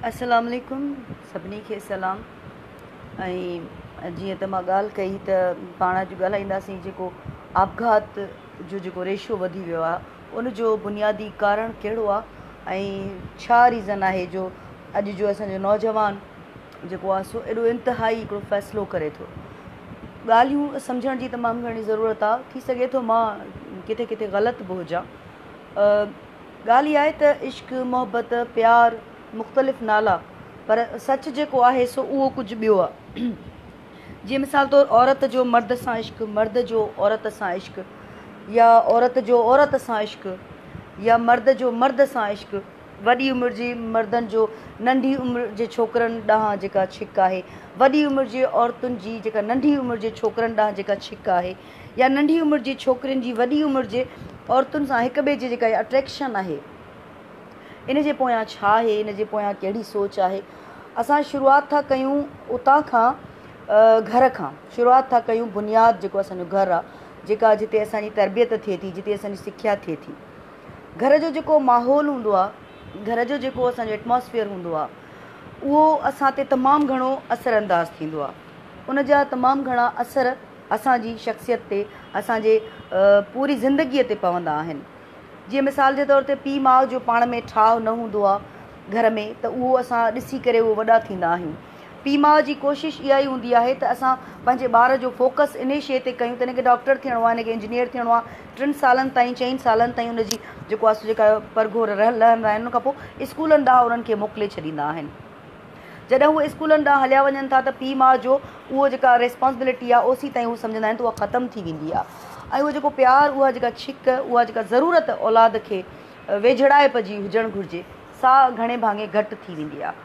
अस्सलाम वालेकुम सभिनी खे सलाम। जीअं त मां ॻाल्हि कई त पाण अॼु ॻाल्हाईंदासीं जेको आपघात जो जेको रेशो वधी वियो आहे उन जो बुनियादी कारण कहिड़ो आहे ऐं छा रीज़न आहे जो अॼु जो असांजो नौजवान जेको आहे सो एॾो इंतिहाई हिकिड़ो फ़ैसिलो करे थो। ॻाल्हियूं सम्झण जी तमामु घणी ज़रूरत आहे। थी सघे थो मां किथे किथे ग़लति बि हुजां। ॻाल्हि इहा आहे त इश्क मोहबत प्यार मुख़्तलिफ़ नाला, पर सच जेको आहे सो उहो कुझु ॿियो आहे। जीअं मिसाल तौरु औरत जो मर्द सां इश्क, मर्द जो औरत सां इश्क, या औरत जो औरत सां इश्क, या मर्द जो मर्द सां इश्क, वॾी उमिरि जी मर्दनि जो नंढी उमिरि जे छोकिरनि ॾांहुं जेका छिक आहे, वॾी उमिरि जी औरतुनि जी जेका नंढी उमिरि जे छोकिरनि ॾांहुं जेका छिक आहे, या नंढी उमिरि जी छोकिरियुनि जी वॾी उमिरि जे औरतुनि सां हिक ॿिए जी जेका अट्रैक्शन आहे, इन जे पोयां छा आहे, इन जे पोयां कहिड़ी सोच आहे। असां शुरूआति था कयूं उतां खां, घर खां शुरूआति था कयूं। बुनियादु जेको असांजो घरु आहे, जेका जिते असांजी तरबियत थिए थी, जिते असांजी सिख्या थिए थी, घर जो जेको माहौल हूंदो आहे, घर जो जेको असांजो एटमॉस्फेयर हूंदो आहे, उहो असां ते तमामु घणो असरअंदाज़ थींदो आहे। उन जा तमामु घणा असर असांजी शख़्सियत ते, असांजे पूरी ज़िंदगीअ ते पवंदा आहिनि। जीअं मिसाल जे तौर ते पीउ माउ जो पाण में ठाव न हूंदो आहे घर में, त उहो असां ॾिसी करे उहो वॾा थींदा आहियूं। पीउ माउ जी कोशिशि इहा ई हूंदी आहे त असां पंहिंजे ॿार जो फोकस इन शइ ते कयूं त हिनखे डॉक्टर थियणो आहे, हिनखे इंजीनियर थियणो आहे। 3 सालनि ताईं 4 सालनि ताईं उनजी जेको आहे जेका परघोर रहंदा आहिनि, उन खां पोइ स्कूलनि ॾांहुं उन्हनि खे मोकिले छॾींदा आहिनि। जॾहिं उहे स्कूलनि ॾांहुं हलिया वञनि था त पीउ माउ जो उहो जेका रिस्पॉन्सिबिलिटी आहे ओसी ताईं उहे सम्झंदा आहिनि त उहा ख़तमु थी वेंदी आहे। ऐं उहो जेको प्यारु, उहा जेका छिक, उहा जेका ज़रूरत औलाद खे वेझड़ाइप जी हुजणु घुरिजे, सा घणे भाङे घटि थी वेंदी आहे।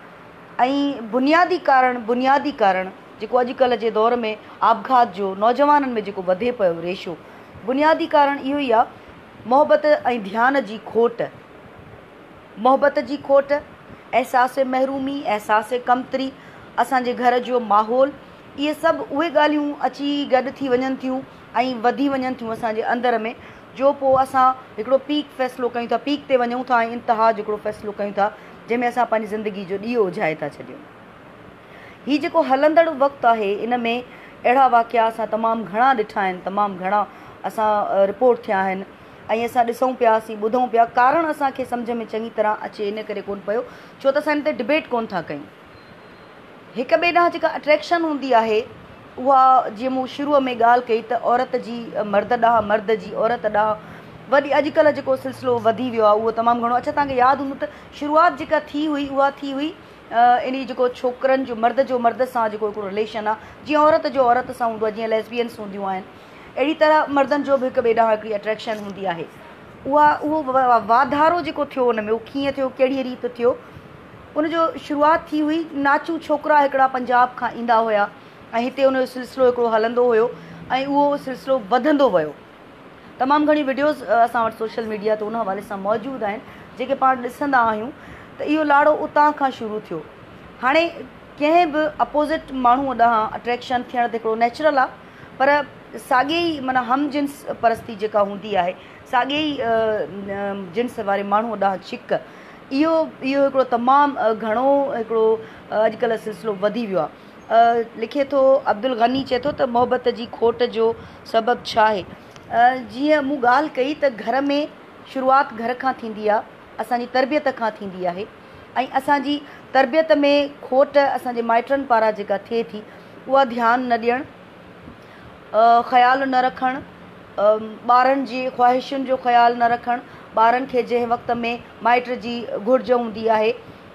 ऐं बुनियादी कारण जेको अॼुकल्ह जे दौर में आपघात जो नौजवाननि में जेको वधे पियो रेशो, बुनियादी कारण इहो ई आहे, मोहबत ऐं ध्यान जी खोट। मोहबत जी खोट, अहसास महरूमी, अहसास कमतरी, असांजे घर जो माहौल, इहे सभु उहे ॻाल्हियूं अची गॾु थी वञनि थियूं ऐं वधी वञनि थियूं असांजे अंदर में, जो पोइ असां हिकिड़ो पीक फ़ैसिलो कयूं था, पीक ते वञूं था ऐं इंतिहा जो हिकिड़ो फ़ैसिलो कयूं था, जंहिंमें असां पंहिंजी ज़िंदगी जो ॾीओ उझाए था छॾियूं। हीउ जेको हलंदड़ वक़्तु आहे, इन में अहिड़ा वाक़िया असां तमामु घणा ॾिठा आहिनि, तमामु घणा असां रिपोर्ट थिया आहिनि ऐं असां ॾिसूं पियासीं, ॿुधूं पिया। कारण असांखे सम्झ में चङी तरह अचे इन करे कोन पियो छो त असां हिन ते डिबेट कोन था कयूं। हिक ॿिए ॾांहुं जेका अट्रैक्शन हूंदी आहे, उहा जीअं मूं शुरूअ में ॻाल्हि कई त औरत जी मर्द ॾांहुं, मर्द जी औरत ॾांहुं, वरी अॼुकल्ह जेको सिलसिलो वधी वियो आहे उहो तमामु घणो। अच्छा, तव्हांखे यादि हूंदो त शुरूआति जेका थी हुई उहा थी हुई इन जेको छोकिरनि जो मर्द सां जेको हिकिड़ो रिलेशन आहे, जीअं औरत जो औरत सां हूंदो आहे, जीअं लेस्बियन्स हूंदियूं आहिनि, अहिड़ी तरह मर्दनि जो बि हिक ॿिए ॾांहुं हिकिड़ी अट्रैक्शन हूंदी आहे। उहो वाधारो जेको थियो उन में, उहो कीअं थियो, कहिड़ी रीति थियो, उनजो शुरूआति थी हुई। नाचू छोकिरा हिकिड़ा पंजाब खां ईंदा हुया ऐं हिते उनजो सिलसिलो हिकिड़ो हलंदो हुयो ऐं उहो सिलसिलो वधंदो वियो। तमामु घणी वीडियोज़ असां वटि सोशल मीडिया ते उन हवाले सां मौजूदु आहिनि, जेके पाण ॾिसंदा आहियूं त इहो लाड़ो उतां खां शुरू थियो। हाणे कंहिं बि अपोज़िट माण्हूअ ॾांहुं अट्रैक्शन थियणु त हिकिड़ो नेचुरल आहे, पर साॻिए ई माना हम जिन्स परस्ती जेका हूंदी आहे, साॻिए ई जिन्स वारे माण्हूअ ॾांहुं छिक, इहो हिकिड़ो तमामु घणो हिकिड़ो अॼुकल्ह सिलसिलो वधी वियो आहे। लिखे थो अब्दुल गनी, चए थो त मोहबत जी खोट जो सबबु छा आहे। जीअं मूं ॻाल्हि कई त घर में शुरूआति घर खां थींदी आहे, असांजी तरबियत खां थींदी आहे, ऐं असांजी तरबियत में खोट असांजे माइटनि पारां जेका थिए थी, उहा ध्यानु न ॾियणु, ख़्यालु न रखणु, ॿारनि जी ख़्वाहिशुनि जो ख़्यालु न रखणु। ॿारनि खे जंहिं वक़्त में माइट जी घुर्ज हूंदी आहे,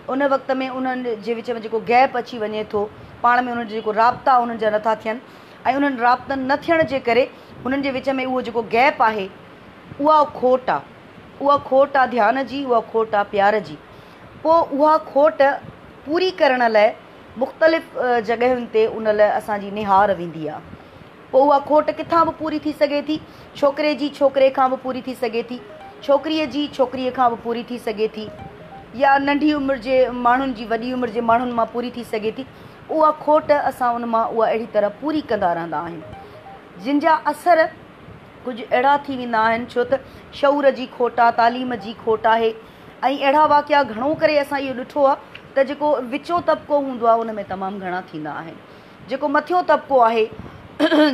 उन वक़्त में उन्हनि जे विच में जेको गैप अची वञे थो, पाण में उन्हनि जो जेको राब्ता उन्हनि जा नथा थियनि, ऐं उन्हनि राब्तनि न थियण जे करे हुननि जे विच में उहो जेको गैप आहे, उहा खोट आहे। उहा खोट आहे ध्यान जी, उहा खोट आहे प्यार जी। पोइ उहा खोट पूरी करण लाइ मुख़्तलिफ़ जॻहियुनि ते उन लाइ असांजी निहार वेंदी आहे। पोइ उहा खोट किथां बि पूरी थी सघे थी, छोकिरे जी छोकिरे खां बि पूरी थी सघे थी, छोकिरीअ जी छोकिरीअ खां बि पूरी थी सघे थी, या नंढी उमिरि जे माण्हुनि जी वॾी उमिरि जे माण्हुनि मां पूरी थी सघे थी। उहा खोट असां उन मां उहा अहिड़ी तरह पूरी कंदा रहंदा आहियूं, जिन जा असर कुझु अहिड़ा थी वेंदा आहिनि, छो त शऊर जी खोट आहे, तालीम जी खोट आहे। ऐं अहिड़ा वाक़िया घणो करे असां इहो ॾिठो आहे त जेको विचों तबिको हूंदो आहे उन में तमामु घणा थींदा आहिनि। जेको मथियों तबिको आहे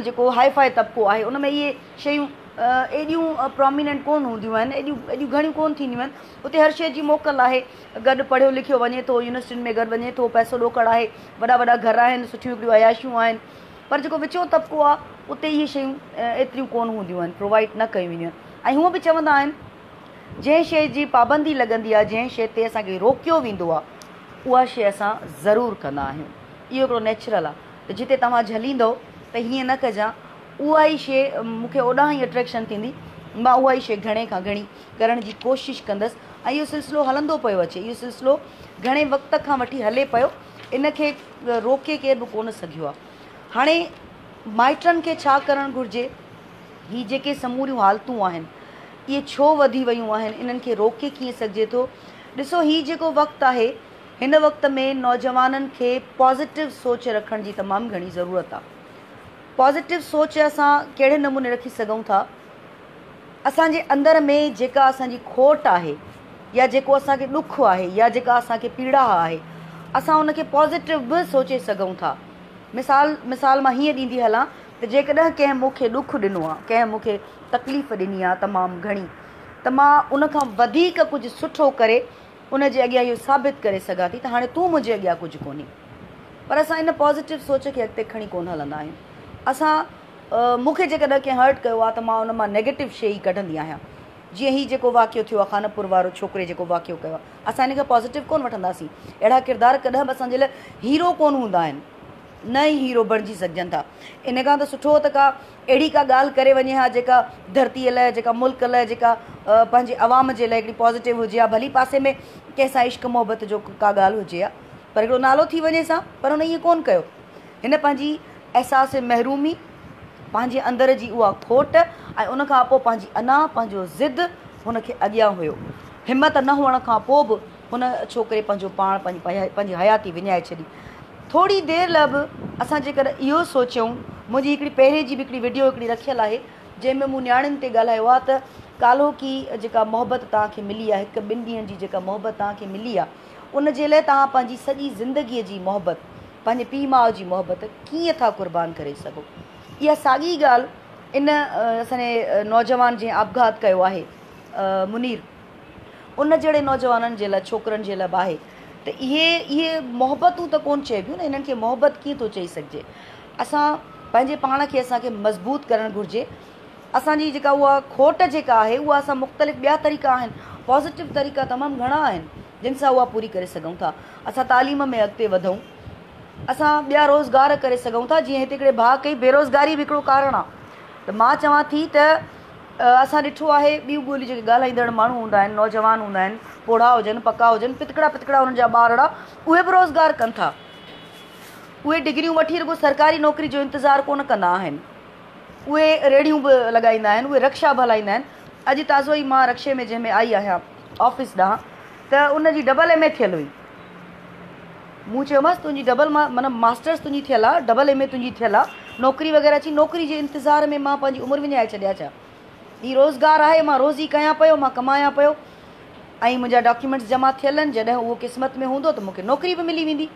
जेको हाईफाई तबिको आहे उन में इहे शयूं एॾियूं प्रोमिनेंट कोन हूंदियूं आहिनि, एॾियूं घणियूं कोन थींदियूं आहिनि। उते हर शइ जी मोकल आहे, गॾु पढ़ियो लिखियो वञे थो, यूनिवर्सिटियुनि में गॾु वञे थो, पैसो ॾोकड़ आहे, वॾा वॾा घर आहिनि, सुठियूं हिकिड़ियूं अयाशियूं आहिनि। पर जेको विचों तबिको आहे उते इहे शयूं एतिरियूं कोन हूंदियूं आहिनि, प्रोवाइड न कयूं वेंदियूं आहिनि। ऐं हूअं बि चवंदा आहिनि जंहिं शइ जी पाबंदी लॻंदी आहे, जंहिं शइ ते असांखे रोकियो वेंदो आहे, उहा शइ असां ज़रूरु कंदा आहियूं। इहो हिकिड़ो नेचुरल आहे त जिते तव्हां झलींदव त हीअं न कजां उहा ई शइ मूंखे ओॾां ई अट्रैक्शन थींदी, मां उहा ई शइ घणे खां घणी करण जी कोशिशि कंदसि। ऐं इहो सिलसिलो हलंदो पियो अचे, इहो सिलसिलो घणे वक़्त खां वठी हले पियो, इन खे रोके केर बि कोन सघियो आहे। हाणे माइटनि खे छा करणु घुरिजे, हीअ जेके समूरियूं हालतूं आहिनि इहे छो वधी वियूं आहिनि, इन्हनि खे रोके कीअं सघिजे थो। ॾिसो, हीअ जेको वक़्तु आहे हिन वक़्त में नौजवाननि खे पॉज़िटिव सोच रखण जी तमामु घणी ज़रूरत आहे। पॉज़िटिव सोच असां कहिड़े नमूने रखी सघूं था, असांजे अंदर में जेका असांजी खोट आहे या जेको असांखे ॾुखु आहे या जेका असांखे पीड़ा आहे, असां उनखे पॉज़िटिव बि सोचे सघूं था। मिसाल मां हीअं ॾींदी हलां त जेकॾहिं कंहिं मूंखे ॾुखु ॾिनो आहे, कंहिं मूंखे तकलीफ़ ॾिनी आहे तमामु घणी, त मां उनखां वधीक कुझु सुठो करे उनजे अॻियां इहो साबित करे सघां थी त हाणे तूं मुंहिंजे अॻियां कुझु कोन्हे। पर असां इन पॉज़िटिव सोच खे अॻिते खणी कोन हलंदा आहियूं। असां मूंखे जेकॾहिं कंहिं हर्ट कयो आहे त मां उन मां नेगेटिव शइ ई कढंदी आहियां। जीअं हीउ जेको वाक़ियो थियो आहे, खानपुर वारो छोकिरे जेको वाक़ियो कयो आहे, असां इन खे पॉज़िटिव कोन वठंदासीं। अहिड़ा किरदार कॾहिं बि असांजे लाइ हीरो कोन हूंदा आहिनि, न ई हीरो बणिजी सघजनि था। इन खां त सुठो त का अहिड़ी का ॻाल्हि करे वञे हा जेका धरतीअ लाइ, जेका मुल्क लाइ, जेका पंहिंजे अवाम जे लाइ हिकिड़ी पॉज़िटिव हुजे हा। भली पासे में कंहिंसां इश्क मोहबत जो का ॻाल्हि हुजे हा, पर हिकिड़ो नालो थी वञे सां, पर हुन ईअं कोन कयो। हिन पंहिंजी अहसास महरूमी, पंहिंजे अंदर जी उहा खोट ऐं उनखां पोइ पंहिंजी पंहिंजो ज़िद हुनखे अॻियां हुयो। हिमत न हुअण खां पोइ बि हुन छोकिरे पंहिंजो पाण पंहिंजी हयाती विञाए छॾी। थोरी देरि लाइ बि असां जेकॾहिं इहो सोचियूं, मुंहिंजी हिकिड़ी पहिरें जी बि हिकिड़ी वीडियो हिकिड़ी रखियलु आहे जंहिंमें मूं नियाणियुनि ते ॻाल्हायो आहे त कालो की जेका मोहबत तव्हांखे मिली आहे, हिकु ॿिनि ॾींहंनि जी जेका मोहबत तव्हांखे मिली आहे, उन जे लाइ तव्हां पंहिंजी सॼी ज़िंदगीअ जी मोहबत, पंहिंजे पीउ माउ जी मोहबत कीअं था क़ुर्बान करे सघो। इहा साॻी ॻाल्हि इन असांजे नौजवान जंहिं आपघात कयो आहे मुनीर, उन जहिड़े नौजवाननि जे लाइ, छोकिरनि जे लाइ बि आहे त इहे मोहबतूं त कोन चइबियूं न, इन्हनि खे मोहबत कीअं थो चई सघिजे। असां पंहिंजे पाण खे असांखे मज़बूत करणु घुरिजे। असांजी जेका उहा खोट जेका आहे उहा असां मुख़्तलिफ़ ॿिया तरीक़ा आहिनि, पॉज़िटिव तरीक़ा तमामु घणा आहिनि जिन सां उहा पूरी करे सघूं था। असां तालीम में अॻिते वधूं, असां ॿिया रोज़गार करे सघूं था। जीअं हिते हिकिड़े भाउ कई, बेरोज़गारी बि हिकिड़ो कारण आहे। त मां चवां थी त असां ॾिठो आहे ॿियूं ॿोलियूं जेके ॻाल्हाईंदड़ माण्हू हूंदा आहिनि, नौजवान हूंदा आहिनि, पोढ़ा हुजनि, पका हुजनि, पितकड़ा हुननि जा ॿारड़ा, उहे बि रोज़गार कनि था। उहे डिग्रियूं वठी रुॻो सरकारी नौकिरी जो इंतज़ारु कोन कंदा आहिनि, उहे रेड़ियूं बि लॻाईंदा आहिनि, उहे रक्षा बि हलाईंदा आहिनि। अॼु ताज़ो ई मां रक्षे में जंहिंमें आई आहियां ऑफिस ॾांहुं, त उनजी डबल MA थियल हुई। मूं चयोमांसि तुंहिंजी डबल माना मास्टर्स तुंहिंजी थियल आहे, डबल MA तुंहिंजी थियल आहे, नौकिरी वग़ैरह अची, नौकिरी जे इंतज़ार में मां पंहिंजी उमिरि विञाए छॾिया छा? हीउ रोज़गारु आहे, मां रोज़ी कयां पियो, मां कमायां पियो, ऐं मुंहिंजा डॉक्यूमेंट्स जमा थियल आहिनि। जॾहिं उहो क़िस्मत में हूंदो त मूंखे नौकिरी बि मिली वेंदी।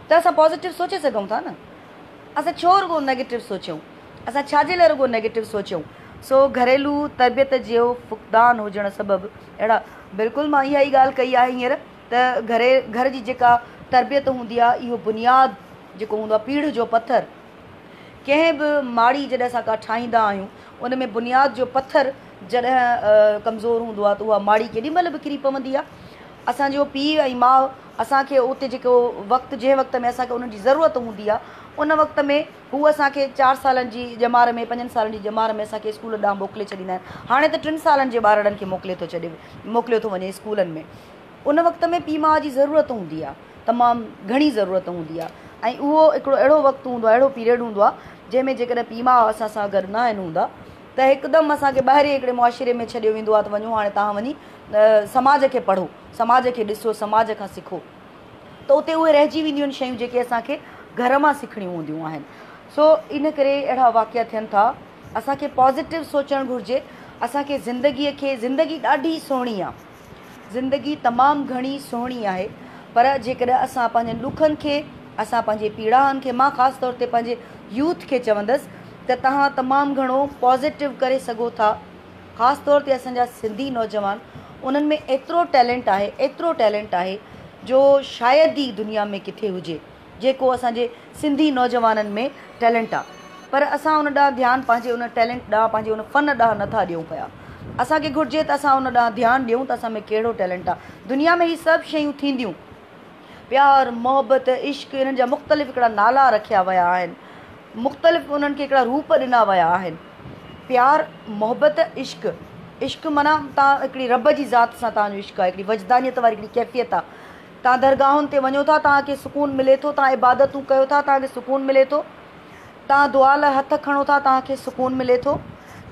त असां पॉज़िटिव सोचे सघूं था न। असां छो रुॻो नेगेटिव सोचियूं? असां छाजे लाइ रुॻो नेगेटिव सोचियूं? सो घरेलू तरबियत जो फुक़दान हुजण सबबु अहिड़ा, बिल्कुलु मां इहा ई ॻाल्हि कई आहे हींअर त घर जी जेका तरबियत हूंदी आहे, इहो बुनियादु जेको हूंदो आहे, पीढ़ जो पथर। कंहिं बि माड़ी जॾहिं असां का ठाहींदा आहियूं, उन में बुनियाद जो पथर जॾहिं कमज़ोर हूंदो आहे त उहा माड़ी केॾी महिल बि किरी पवंदी आहे। असांजो पीउ ऐं माउ असांखे उते जेको वक़्तु, जंहिं वक़्त में असांखे उन्हनि जी ज़रूरत हूंदी आहे, उन वक़्त में हू असांखे 4 सालनि जी ॼमार में, 5 सालनि जी ॼमार में असांखे स्कूल ॾांहुं मोकिले छॾींदा आहिनि। हाणे त 3 सालनि जे ॿारनि खे मोकिलियो थो वञे स्कूलनि में। उन वक़्त में पीउ माउ जी ज़रूरत हूंदी आहे, तमामु घणी ज़रूरत हूंदी आहे। ऐं उहो हिकिड़ो अहिड़ो वक़्तु हूंदो आहे, अहिड़ो पीरियड हूंदो आहे, जंहिंमें जेकॾहिं पीउ माउ असां सां गॾु न आहिनि हूंदा त हिकदमि असांखे ॿाहिरि हिकिड़े मुआशिरे में छॾियो वेंदो आहे त वञो हाणे तव्हां वञी समाज खे पढ़ो, समाज खे ॾिसो, समाज खां सिखो। त उते उहे रहिजी वेंदियूं आहिनि शयूं जेके असांखे घर मां सिखणियूं हूंदियूं आहिनि। सो इन करे अहिड़ा वाक़िया थियनि था। असांखे पॉज़िटिव सोचणु घुरिजे। असांखे ज़िंदगी ॾाढी सुहिणी आहे, ज़िंदगी तमामु घणी सुहिणी आहे। पर जेकॾहिं असां पंहिंजनि ॾुखनि खे, असां पंहिंजे पीड़ाहनि खे, मां ख़ासि तौर ते पंहिंजे यूथ खे चवंदसि त तव्हां तमामु घणो पॉज़िटिव करे सघो था। ख़ासि तौर ते असांजा सिंधी नौजवान, उन्हनि में एतिरो टैलेंट आहे जो शायदि ई दुनिया में किथे हुजे जेको असांजे सिंधी नौजवाननि में टैलेंट आहे। पर असां उन ॾांहुं ध्यानु, पंहिंजे उन टैलेंट ॾांहुं, पंहिंजे उन फ़न ॾांहुं नथा ॾियूं पिया। असांखे घुरिजे त असां उन ॾांहुं ध्यानु ॾियूं त असां में कहिड़ो टैलेंट आहे। दुनिया में ही सभु शयूं थींदियूं, प्यार, मोहबत, इश्क, इन्हनि जा मुख़्तलिफ़ हिकिड़ा नाला रखिया विया आहिनि, मुख़्तलिफ़ उन्हनि खे हिकिड़ा रूप ॾिना विया आहिनि। प्यार, मोहबत, इश्क माना तव्हां हिकिड़ी रब जी ज़ात सां तव्हांजो इश्क आहे, हिकिड़ी वजदानियत वारी हिकिड़ी कैफ़ियत आहे। तव्हां दरगाहुनि ते वञो था, तव्हांखे सुकून मिले थो, तव्हां इबादतूं कयो था, तव्हांखे सुकून मिले थो, तव्हां दुआ लाइ हथ खणो था, तव्हांखे सुकून मिले थो।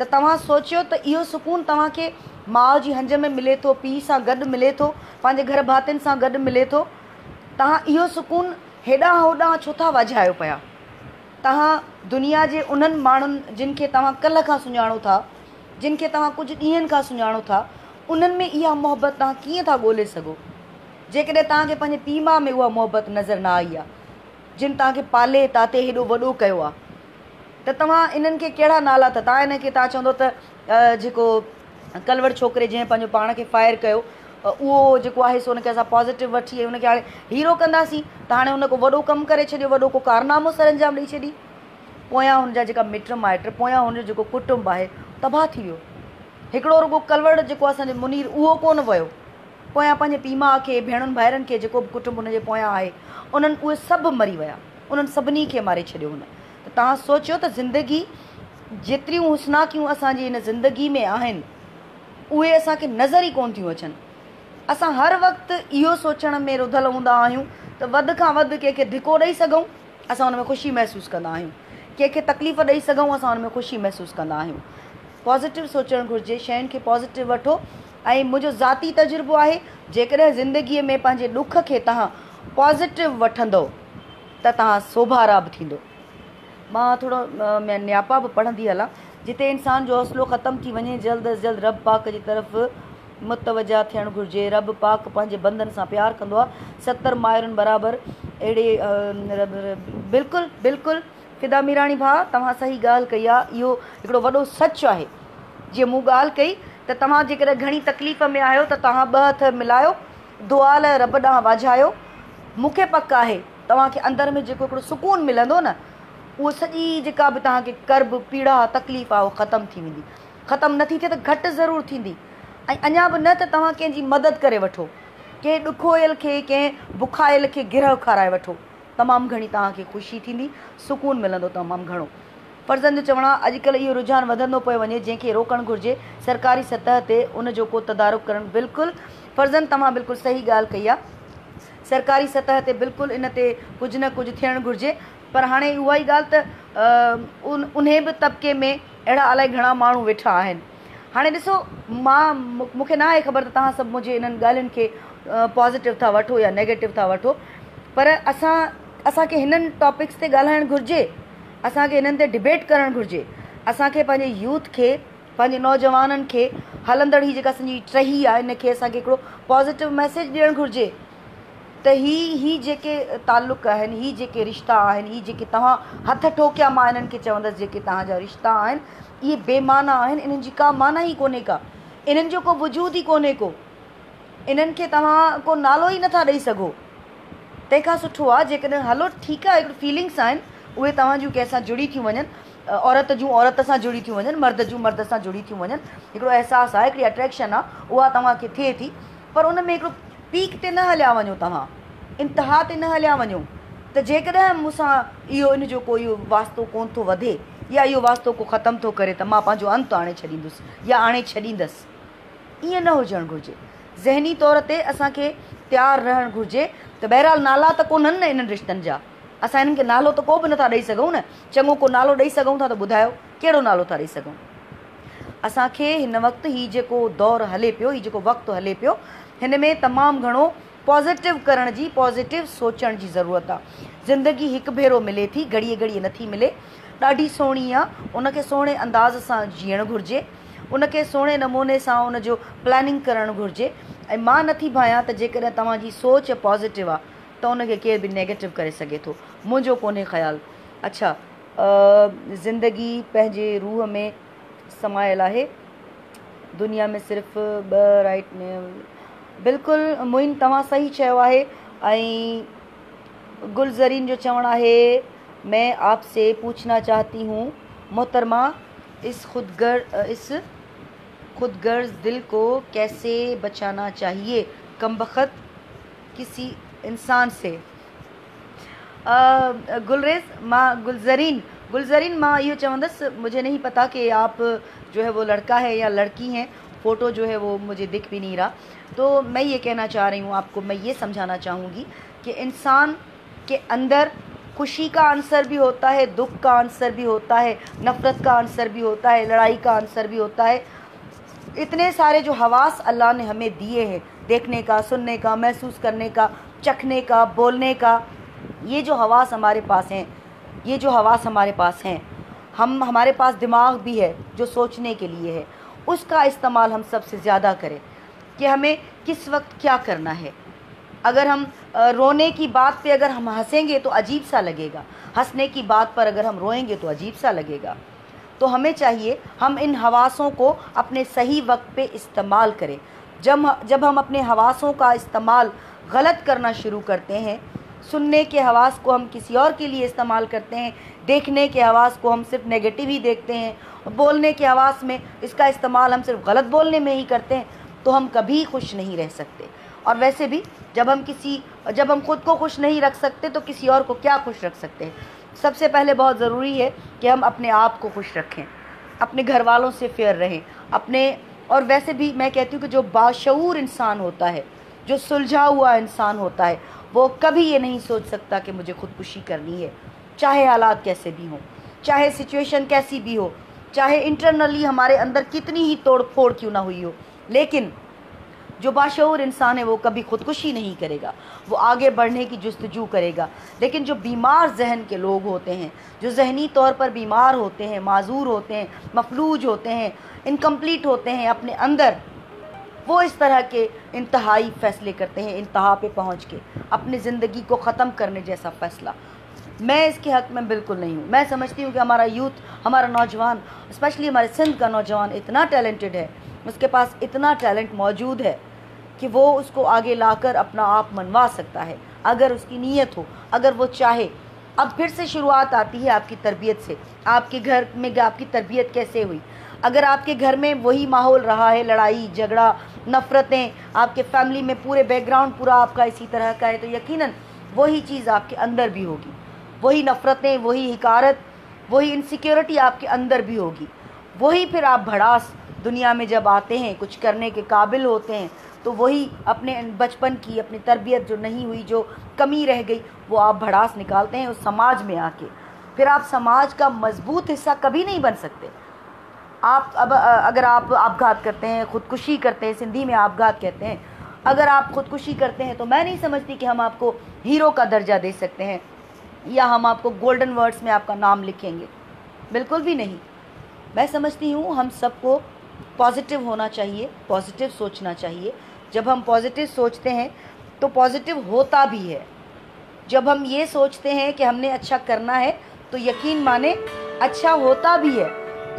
त तव्हां सोचियो त इहो सुकून तव्हांखे माउ जी हंज में मिले थो, पीउ सां गॾु मिले थो, पंहिंजे घर भातियुनि सां गॾु मिले थो। तव्हां इहो सुकून हेॾां होॾां छो था वाझायो पिया? तव्हां दुनिया जे उन्हनि माण्हुनि जिन खे तव्हां कल्ह खां सुञाणो था, जिन खे तव्हां कुझु ॾींहंनि खां सुञाणो था, उन्हनि में इहा मोहबत तव्हां कीअं था ॻोल्हे सघो? जेकॾहिं तव्हांखे पंहिंजे पीउ माउ में उहा मोहबत नज़र न आई आहे, जिन तव्हांखे पाले ताते हेॾो वॾो कयो आहे, त तव्हां इन्हनि खे कहिड़ा नाला त तव्हां इनखे तव्हां चवंदो त जेको कलवड़ छोकिरे जंहिं पंहिंजो पाण खे फायर कयो, उहो जेको आहे सो हुनखे असां पॉज़िटिव वठी हुनखे हाणे हीरो कंदासीं, त हाणे हुन को वॾो कमु करे छॾियो, वॾो को कारनामो सर अंजाम ॾेई छॾी। पोयां हुनजा जेका मिट माइट, पोयां हुनजो जेको कुटुंब आहे तबाह थी वियो। हिकिड़ो रुगो कलवड़ जेको असांजो मुनीर, उहो कोन वियो, पोयां पंहिंजे पीउ माउ खे, भेणुनि भाइरनि खे, जेको बि कुटुंब हुनजे पोयां आहे, उन्हनि उहे सभु मरी विया, उन्हनि सभिनी खे मारे छॾियो हुन। त तव्हां सोचियो त ज़िंदगी जेतिरियूं हुस्नाकियूं असांजी हिन ज़िंदगी में आहिनि, उहे असांखे नज़र ई कोन थियूं अचनि। असां हर वक़्तु इहो सोचण में रुधल हूंदा आहियूं त वधि खां वधि कंहिंखे धिको ॾेई सघूं, असां हुन में ख़ुशी महसूसु कंदा आहियूं, कंहिंखे तकलीफ़ ॾेई सघूं, असां हुन में ख़ुशी महसूसु कंदा आहियूं। पॉज़िटिव सोचणु घुरिजे, शयुनि खे पॉज़िटिव वठो। ऐं मुंहिंजो ज़ाती तजुर्बो आहे, जेकॾहिं ज़िंदगीअ में पंहिंजे ॾुख खे तव्हां पॉज़िटिव वठंदव त तव्हां सोभारा बि थींदो। मां थोरो न्यापा बि पढ़ंदी हलां, जिते इंसान जो हौसलो ख़तमु थी वञे, जल्द अज़ जल्द रब पाक जी तरफ़ मुतवजा थियणु घुरिजे। रब पाक पंहिंजे बंदनि सां प्यारु कंदो आहे, 70 मायरुनि बराबरि। अहिड़े बिल्कुलु बिल्कुलु फिदा मीराणी भाउ, तव्हां सही ॻाल्हि कई आहे, इहो हिकिड़ो वॾो सच आहे। जीअं मूं ॻाल्हि कई त तव्हां जेकॾहिं घणी तकलीफ़ में आहियो त तव्हां ॿ हथ मिलायो, दुआ लाइ रब ॾांहुं वाझायो। मूंखे पक आहे तव्हांखे अंदरि में जेको हिकिड़ो सुकून मिलंदो न, उहो सॼी जेका बि तव्हांखे कर्ब, पीड़ा, तकलीफ़ आहे, उहो ख़तमु थी वेंदी। ख़तमु नथी थिए त घटि ज़रूरु थींदी। ऐं अञा बि न त तव्हां कंहिंजी मदद करे वठो, कंहिं ॾुखोयल खे, कंहिं बुखायल खे गिरह खाराए वठो, तमामु घणी तव्हांखे ख़ुशी थींदी, सुकून मिलंदो तमामु घणो। फ़र्ज़नि जो चवणु आहे, अॼुकल्ह इहो रुझान वधंदो पियो वञे, जंहिंखे रोकणु घुरिजे सरकारी सतह ते उनजो को तदारुक करणु। बिल्कुलु फ़र्ज़नि, तव्हां बिल्कुलु सही ॻाल्हि कई आहे, सरकारी सतह ते बिल्कुलु इन ते कुझु न कुझु थियणु घुरिजे। पर हाणे उहा ई ॻाल्हि त उन बि तबिके में अहिड़ा अलाए घणा माण्हू वेठा आहिनि। हाणे ॾिसो, मूंखे न आहे ख़बर त तव्हां सभु मुंहिंजे इन्हनि ॻाल्हियुनि खे पॉज़िटिव था वठो या नेगेटिव था वठो, पर असांखे हिननि टॉपिक्स ते ॻाल्हाइणु घुरिजे, असांखे हिननि ते डिबेट करणु घुरिजे। असांखे पंहिंजे यूथ खे, पंहिंजे नौजवाननि खे हलंदड़ ही जेका असांजी टही आहे, इनखे असांखे हिकिड़ो पॉज़िटिव मैसेज ॾियणु घुरिजे त ही जेके तालुक़ आहिनि, ही जेके रिश्ता आहिनि, ही जेके तव्हां हथ ठोकिया, मां इन्हनि खे चवंदसि, जेके तव्हांजा रिश्ता आहिनि, इहे बेमाना आहिनि, इन्हनि जी का माना ई कोन्हे का, इन्हनि जो को वजूद ई कोन्हे को, इन्हनि खे तव्हां को नालो ई नथा ॾेई सघो। तंहिंखां सुठो आहे जेकॾहिं हलो ठीकु आहे, हिकिड़ी फीलिंग्स आहिनि, उहे तव्हां जूं कंहिंसां जुड़ी थियूं वञनि, औरत जूं औरत सां जुड़ी थियूं वञनि, मर्द जूं मर्द सां जुड़ी थियूं वञनि, हिकिड़ो अहसासु आहे, हिकिड़ी अट्रैक्शन आहे, उहा तव्हांखे थिए थी। पर उन में हिकिड़ो पीक ते न हलिया वञो, तव्हां इंतिहा ते न हलिया वञो, त जेकॾहिं मूंसां इन जो को इहो वास्तो कोन थो वधे, या इहो वास्तो को ख़तमु थो करे, त मां पंहिंजो अंत आणे छॾींदुसि या आणे छॾींदसि। ईअं न हुजणु घुरिजे। ज़हनी तौर ते असांखे तयारु रहणु घुरिजे त बहरहाल नाला त कोन्हनि न इन्हनि रिश्तनि जा, असां इन्हनि खे नालो त को बि नथा ॾेई सघूं न। चङो को नालो ॾेई सघूं था त ॿुधायो कहिड़ो नालो था ॾेई सघूं। असांखे हिन वक़्तु हीउ जेको दौरु हले पियो, हीउ जेको वक़्तु हले पियो, हिन में तमामु घणो पॉज़िटिव करण जी, पॉज़िटिव सोचण जी ज़रूरत आहे। ज़िंदगी हिकु भेरो मिले थी, घड़ीअ घड़ीअ नथी मिले, ॾाढी सुहिणी आहे, उनखे सुहिणे अंदाज़ सां जीअणु घुरिजे, उनखे सुहिणे नमूने सां उनजो प्लैनिंग करणु घुरिजे। ऐं मां नथी भायां त जेकॾहिं तव्हांजी सोच पॉज़िटिव आहे त उनखे केर बि नेगेटिव करे सघे थो। मुंहिंजो कोन्हे ख़्यालु। अच्छा, ज़िंदगी पंहिंजे रूह में समायल आहे, दुनिया में सिर्फ़ु ॿ राइट में। बिल्कुलु मोइन, तव्हां सही चयो आहे। ऐं गुलज़रीन जो चवणु आहे, मैं आपसे पूछना चाहती हूँ मोहतरमा, इस खुदगर्ज दिल को कैसे बचाना चाहिए कमबख्त किसी इंसान से। गुलज़रीन मां इहो चवंदसि, मुझे नहीं पता कि आप जो है वो लड़का है या लड़की हैं, फ़ोटो जो है वो मुझे दिख भी नहीं रहा। तो मैं ये कहना चाह रही हूँ आपको, मैं ये समझाना चाहूँगी कि इंसान के अंदर खुशी का आंसर भी होता है, दुख का आंसर भी होता है, नफ़रत का आंसर भी होता है, लड़ाई का आंसर भी होता है। इतने सारे जो हवास अल्लाह ने हमें दिए हैं, देखने का, सुनने का, महसूस करने का, चखने का, बोलने का, ये जो हवास हमारे पास हैं, ये जो हवास हमारे पास हैं, हमारे पास दिमाग भी है जो सोचने के लिए है। उसका इस्तेमाल हम सबसे ज़्यादा करें कि हमें किस वक्त क्या करना है। अगर हम रोने की बात पे अगर हम हंसेंगे तो अजीब सा लगेगा, हंसने की बात पर अगर हम रोएंगे तो अजीब सा लगेगा। तो हमें चाहिए हम इन हवासों को अपने सही वक्त पे इस्तेमाल करें। जब हम अपने हवासों का इस्तेमाल गलत करना शुरू करते हैं, सुनने के हवास को हम किसी और के लिए इस्तेमाल करते हैं, देखने के हवास को हम सिर्फ नेगेटिव ही देखते हैं, बोलने के हवास में इसका इस्तेमाल हम सिर्फ गलत बोलने में ही करते हैं, तो हम कभी खुश नहीं रह सकते। और वैसे भी जब हम खुद को खुश नहीं रख सकते तो किसी और को क्या खुश रख सकते हैं। सबसे पहले बहुत ज़रूरी है कि हम अपने आप को खुश रखें, अपने घर वालों से फेयर रहें और वैसे भी मैं कहती हूँ कि जो बाशऊर इंसान होता है, जो सुलझा हुआ इंसान होता है, वो कभी ये नहीं सोच सकता कि मुझे खुदकुशी करनी है, चाहे हालात कैसे भी हों, चाहे सिचुएशन कैसी भी हो, चाहे इंटरनली हमारे अंदर कितनी ही तोड़ फोड़ क्यों ना हुई हो। लेकिन जो बाशऊर इंसान है वो कभी खुदकुशी नहीं करेगा, वो आगे बढ़ने की जुस्तजू करेगा। लेकिन जो बीमार जहन के लोग होते हैं, जो जहनी तौर पर बीमार होते हैं, माजूर होते हैं, मफलूज होते हैं, इनकम्प्लीट होते हैं अपने अंदर, वो इस तरह के इंतहाई फ़ैसले करते हैं, इंतहा पे पहुँच के अपनी ज़िंदगी को ख़त्म करने जैसा फ़ैसला। मैं इसके हक़ में बिल्कुल नहीं हूँ। मैं समझती हूँ कि हमारा यूथ, हमारा नौजवान, स्पेशली हमारे सिंध का नौजवान इतना टैलेंटेड है, उसके पास इतना टैलेंट मौजूद है कि वो उसको आगे लाकर अपना आप मनवा सकता है, अगर उसकी नीयत हो, अगर वो चाहे। अब फिर से शुरुआत आती है आपकी तरबियत से। आपके घर में आपकी तरबियत कैसे हुई? अगर आपके घर में वही माहौल रहा है, लड़ाई झगड़ा, नफ़रतें, आपके फैमिली में पूरे बैकग्राउंड पूरा आपका इसी तरह का है, तो यकीनन वही चीज़ आपके अंदर भी होगी, वही नफ़रतें, वही हिकारत, वही इनसिक्योरिटी आपके अंदर भी होगी। वही फिर आप भड़ास दुनिया में जब आते हैं, कुछ करने के काबिल होते हैं, तो वही अपने बचपन की अपनी तरबियत जो नहीं हुई, जो कमी रह गई, वो आप भड़ास निकालते हैं उस समाज में आके। फिर आप समाज का मजबूत हिस्सा कभी नहीं बन सकते। अगर आप आपघात करते हैं, ख़ुदकुशी करते हैं, सिंधी में आपघात कहते हैं, अगर आप ख़ुदकुशी करते हैं तो मैं नहीं समझती कि हम आपको हीरो का दर्जा दे सकते हैं या हम आपको गोल्डन वर्ड्स में आपका नाम लिखेंगे, बिल्कुल भी नहीं। मैं समझती हूँ हम सबको पॉजिटिव होना चाहिए, पॉजिटिव सोचना चाहिए। जब हम पॉजिटिव सोचते हैं तो पॉजिटिव होता भी है। जब हम ये सोचते हैं कि हमने अच्छा करना है तो यकीन माने अच्छा होता भी है,